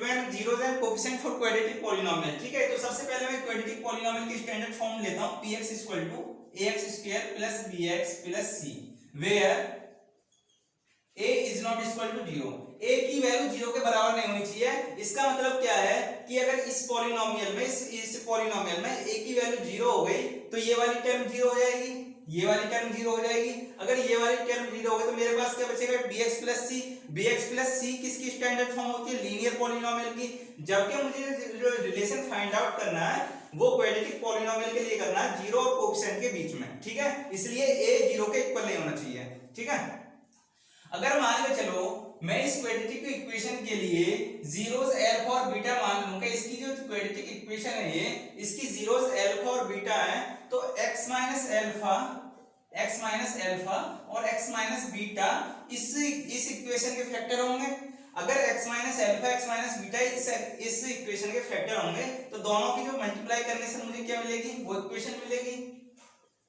When zeros and coefficient for quadratic polynomial. ठीक है, तो सबसे पहले मैं क्वाड्रेटिक पॉलिनोमियल की स्टैंडर्ड फॉर्म लेता हूं, px = ax² + bx + c where a is not equal to 0। a की वैल्यू 0 के बराबर नहीं होनी चाहिए। इसका मतलब क्या है कि अगर इस पॉलिनोमियल में इस पॉलिनोमियल में a की वैल्यू 0 हो गई तो ये वाली टर्म 0 हो जाएगी, ये वाली टर्म 0 हो जाएगी। अगर ये वाली टर्म 0 हो गई तो मेरे पास क्या बचेगा, bx + c। bx + c किसकी स्टैंडर्ड फॉर्म होती है, लीनियर पॉलिनोमियल की। जबकि मुझे जो रिलेशन फाइंड आउट करना है वो क्वाड्रेटिक पॉलिनोमियल के लिए करना है 0 और कोएफिशिएंट के बीच में। ठीक है, इसलिए a 0 के इक्वल नहीं होना चाहिए। ठीक है, अगर मान के चलो मैं इस क्वाड्रेटिक इक्वेशन के लिए जीरोस अल्फा और बीटा मान लूं कि इसकी जो क्वाड्रेटिक इक्वेशन है ये इसकी जीरोस अल्फा और बीटा है, तो x - अल्फा और x - बीटा इस इक्वेशन के फैक्टर होंगे। अगर x - अल्फा x - बीटा इस इक्वेशन के फैक्टर होंगे तो दोनों की जो मल्टीप्लाई करने से मुझे क्या मिलेगी, वो इक्वेशन मिलेगी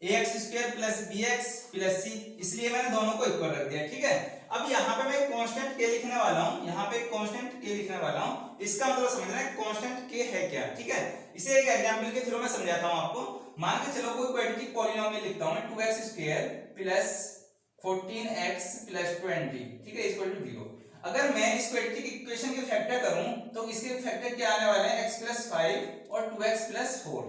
ax² + bx + c। इसलिए मैंने दोनों को इक्वल रख दिया। ठीक है, अब यहाँ पे मैं कांस्टेंट k लिखने वाला हूँ, यहाँ पे कांस्टेंट k लिखने वाला हूँ। इसका मतलब समझना है कांस्टेंट k है क्या। ठीक है, इसे एक एग्जांपल के थ्रू मैं समझाता हूँ आपको। मान के चलो कोई क्वाड्रेटिक पॉलिनोमियल लिखता हूँ मैं, 2x² + 14x + 20। ठीक है, इक्वल टू 0। अगर मैं इस क्वाड्रेटिक इक्वेशन के फैक्टर करूं तो इसके फैक्टर क्या आने वाले हैं, x + 5 और 2x + 4।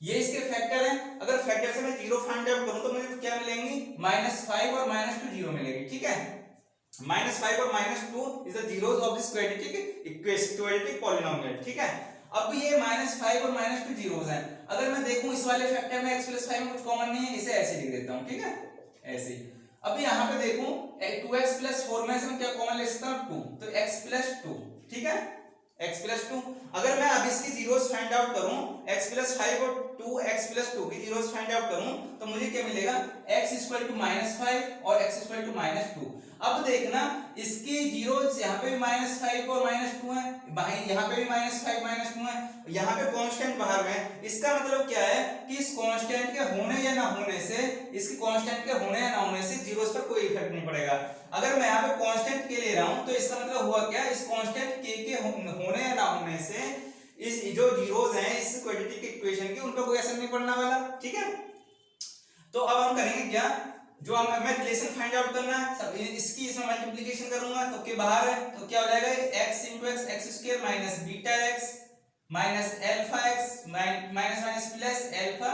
ये इसके फैक्टर हैं। अगर फैक्टर से मैं 0 फाइंड आउट करूं तो मुझे क्या मिलेंगी, -5 और -2 0 मिलेगी। ठीक है, -5 और -2 is the zeros of this quadratic equation, quadratic polynomial. ठीक है, अब ये -5 और -2 जीरोस हैं। अगर मैं देखूं इस वाले फैक्टर में x + 5 में कुछ कॉमन नहीं है, इसे ऐसे लिख देता हूं। ठीक है, ऐसे ही। अब यहाँ पे देखूं 2x + 4 में से मैं क्या कॉमन ले सकता हूं, 2, तो x + 2। ठीक है, x + 2। अगर मैं अब इसकी जीरोस फाइंड आउट करूं, x + 5 और 2x + 2 की जीरोस फाइंड आउट करूं तो मुझे क्या मिलेगा, x = -5 और x = -2। अब देखना इसकी जीरोस यहाँ पे भी -5 और -2 है, भाई यहाँ पे भी -5 -2 है, यहाँ पे कांस्टेंट बाहर में है। इसका मतलब क्या है कि इस कांस्टेंट के होने या ना होने से, इसके कांस्टेंट के होने या ना होने से जीरोस पर कोई इफेक्ट नहीं पड़ेगा। अगर मैं यहाँ पे कांस्टेंट k ले रहा हूं तो इसका मतलब हुआ क्या, इस कांस्टेंट k के होने या ना होने से इस जो जीरोस हैं इस क्वाड्रेटिक इक्वेशन की, उन पर कोई असर नहीं पड़ने वाला। ठीक है, तो अब हम करेंगे क्या, जो हमें रिलेशन फाइंड आउट करना है सब इसकी इसमें मल्टीप्लिकेशन करूंगा तो के बाहर है तो क्या हो जाएगा, x × x² - βx - alpha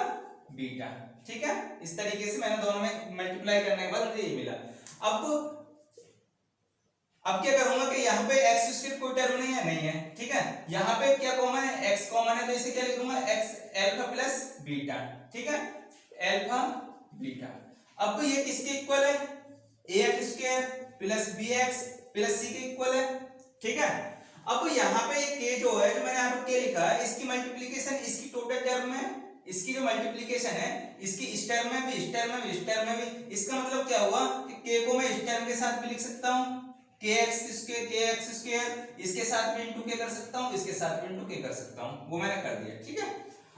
beta. ठीक है, इस तरीके से मैंने दोनों में मल्टीप्लाई करने के बाद मुझे ये मिला। अब क्या करूंगा कि यहाँ पे x² कोई टर्म नहीं है। ठीक है, यहाँ पे क्या कॉमन है, x कॉमन है, तो इसे क्या लिख दूंगा, x अल्फा + बीटा। ठीक है, अल्फा बीटा। अब ये किसके इक्वल है, ax² + bx + c के इक्वल है। ठीक है, अब यहाँ पे ये k जो है, जो मैंने यहाँ पे k लिखा है, इसकी मल्टीप्लिकेशन इसकी टोटल टर्म में, इसकी जो मल्टीप्लिकेशन है इसकी इस टर्म में भी, इस टर्म में भी, इस टर्म में भी। इसका मतलब क्या हुआ कि k को मैं इस टर्म के साथ भी लिख सकता हूँ, kx², इसके साथ भी इंटू k कर सकता हूँ, इसके साथ भी इंटू k कर सकता हूँ, वो मैंने कर दिया। ठीक है,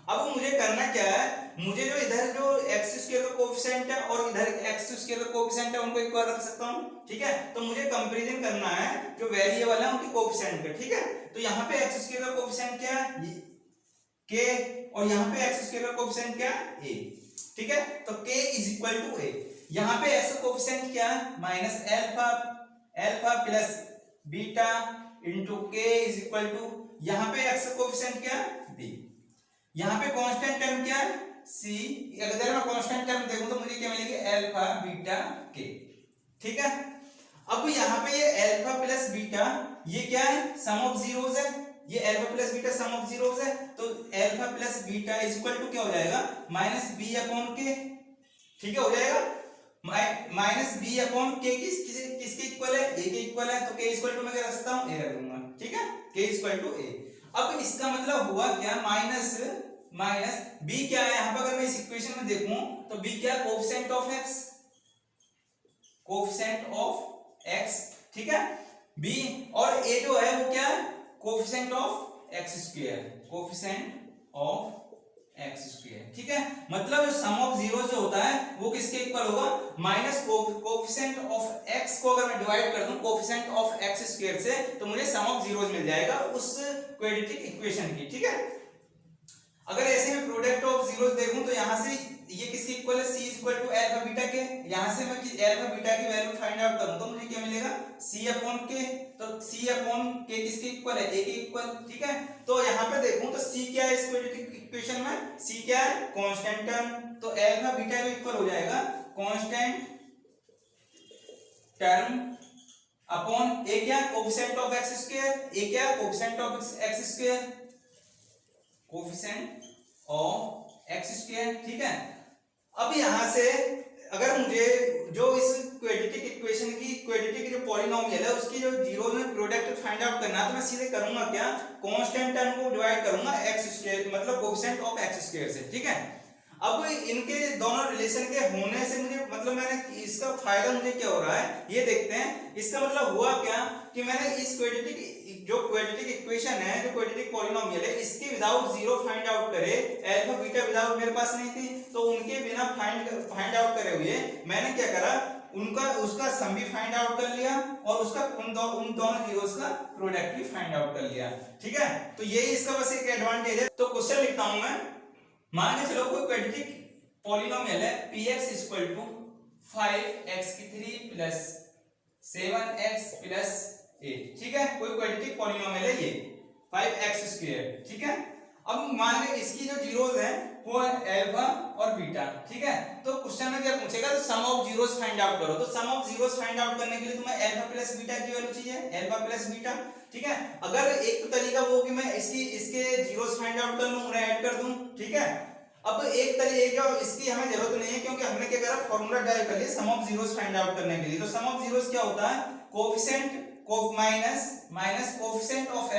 अब मुझे करना क्या है, मुझे जो इधर जो x² का कोएफिशिएंट है और इधर x² का कोएफिशिएंट है उनको इक्वल रख सकता हूँ। ठीक है, तो मुझे कंपैरिजन करना है जो वेरिएबल है उनके कोएफिशिएंट का। ठीक है, तो यहाँ पे x² का कोएफिशिएंट क्या है, k, और यहाँ पे x² का कोएफिशिएंट क्या है, a। ठीक है, तो k = a। यहाँ पे x का कोएफिशिएंट क्या है, अल्फा + बीटा इंटू k = यहाँ पे x का कोएफिशिएंट क्या है, b। यहाँ पे कांस्टेंट टर्म क्या है, c। अगर मैं कांस्टेंट टर्म देखूं तो मुझे क्या मिलेगी, अल्फा बीटा k। ठीक है, अब यहाँ पे ये अल्फा + बीटा ये क्या है, सम ऑफ जीरोस है, ये alpha + beta some of zeros है, तो अल्फा + बीटा = क्या हो जाएगा, -b/k। ठीक है, हो जाएगा -b/k किसके इक्वल है, a के इक्वल है, तो k = मैं क्या रख सकता हूं, a रख दूंगा। ठीक है, k = a। अब इसका मतलब हुआ क्या, माइनस b क्या है, यहां पर अगर मैं इस इक्वेशन में देखूं तो b क्या, कोएफिशिएंट ऑफ x। ठीक है, b और a जो है वो क्या है, coefficient of x², coefficient of x square. ठीक है, मतलब सम ऑफ जीरो जो होता है वो किसके इक्वल होगा, माइनस कोफिशिएंट ऑफ एक्स को अगर मैं डिवाइड कर दूं कोफिशिएंट ऑफ एक्स स्क्वायर से तो मुझे सम ऑफ जीरोज मिल जाएगा उस क्वाड्रेटिक इक्वेशन की। ठीक है, अगर ऐसे में प्रोडक्ट ऑफ जीरोज देखूं तो यहां से ये किसके इक्वल है, c equal to alpha beta के। यहां से मैं अल्फा बीटा की वैल्यू फाइंड आउट करूं तो मुझे क्या मिलेगा, c अपॉन k। तो c अपॉन k किसके इक्वल है, a के इक्वल। ठीक है, तो यहां पे देखूं तो c क्या है इस क्वाड्रेटिक इक्वेशन में, c क्या है, कांस्टेंट टर्म। तो अल्फा बीटा के इक्वल हो जाएगा कांस्टेंट टर्म अपॉन a क्या, coefficient of x square. a क्या, coefficient of x square, coefficient of x square. ठीक है, अब यहां से अगर मुझे जो इस क्वाड्रेटिक इक्वेशन की क्वाड्रेटिक जो पॉलिनोमियल है उसकी जो जीरो में प्रोडक्ट फाइंड आउट करना है तो मैं सीधे करूंगा क्या, कांस्टेंट टर्म को डिवाइड करूंगा x स्क्वायर मतलब कोफिशिएंट ऑफ x स्क्वायर से। ठीक है, अब इनके दोनों रिलेशन के होने से मुझे मतलब मैंने इसका फायदा मुझे क्या हो रहा है ये देखते हैं। इसका मतलब हुआ क्या कि मैंने इस क्वाड्रेटिक जो क्वाड्रेटिक इक्वेशन है जो क्वाड्रेटिक पॉलिनोमियल है इसके विदाउट जीरो फाइंड आउट करे, अल्फा बीटा विदाउट मेरे पास नहीं थी तो उनके बिना फाइंड आउट करे हुए मैंने क्या करा, उनका उसका सम भी फाइंड आउट कर लिया और उसका उन दोनों जीरोस का प्रोडक्ट भी फाइंड आउट कर लिया। ठीक है, तो यही इसका बस एक एडवांटेज है। तो क्वेश्चन लिखता हूं मैं, मान के चलो कोई क्वाड्रेटिक पॉलिनोमियल है px इक्वल टू 5x की 3 प्लस 7x प्लस 8। ठीक है, कोई क्वाड्रेटिक पॉलिनोमियल है ये 5x स्क्वायर। ठीक है, अब मान ले इसकी जो जीरोस हैं वो है अल्फा और बीटा। ठीक है, तो क्वेश्चन में क्या पूछेगा, तो सम ऑफ जीरोस फाइंड आउट करो। तो सम ऑफ जीरोस फाइंड आउट करने के लिए तुम्हें अल्फा प्लस बीटा की वैल्यू चाहिए, अल्फा प्लस बीटा। ठीक है, अगर एक तो तरीका वो कि मैं इसके जीरोस फाइंड आउट कर लूं, उन्हें ऐड कर दूं। ठीक है, अब एक तरीका इसकी हमें जरूरत नहीं है क्योंकि हमने क्या करा, फार्मूला डायल कर लिया सम ऑफ जीरोस फाइंड आउट करने के लिए। तो सम ऑफ जीरोस क्या होता है, coefficient minus coefficient of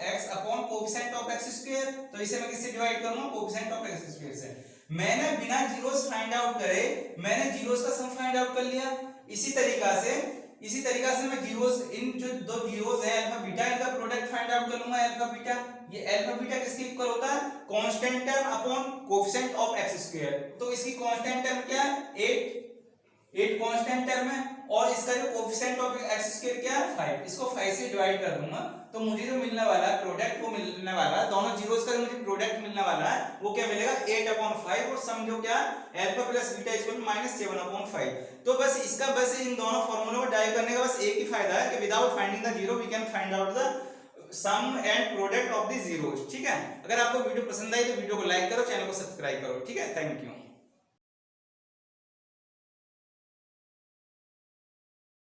x upon coefficient of x square. तो इसे मैं किससे डिवाइड करूंगा, कोफिशिएंट ऑफ x स्क्वायर से। मैंने बिना जीरोस फाइंड आउट करे मैंने जीरोस का सम फाइंड आउट कर लिया। इसी तरीका से मैं जीरोस, इन जो दो जीरोस है अल्फा बीटा, इनका प्रोडक्ट फाइंड आउट कर लूंगा अल्फा बीटा। ये अल्फा बीटा किसके इक्वल होता है, constant term upon coefficient of x square. तो इसकी कांस्टेंट टर्म क्या है, 8 कांस्टेंट टर्म है और इसका जो कोफिशिएंट ऑफ x स्क्वायर क्या है 5। इसको 5 से डिवाइड कर दूंगा तो मुझे जो मिलने वाला है प्रोडक्ट वो मिलने वाला है, दोनों जीरोस का जो मुझे प्रोडक्ट मिलने वाला है वो क्या मिलेगा 8/5 और सम जो क्या अल्फा प्लस बीटा इक्वल -7/5। तो बस इसका बस इन दोनों फार्मूलों को डायल करने का बस एक ही फायदा है कि without finding the zero we can find out the sum and product of the zeros. ठीक है, अगर आपको वीडियो पसंद आई तो वीडियो को लाइक करो, चैनल को सब्सक्राइब करो। ठीक है, थैंक यू।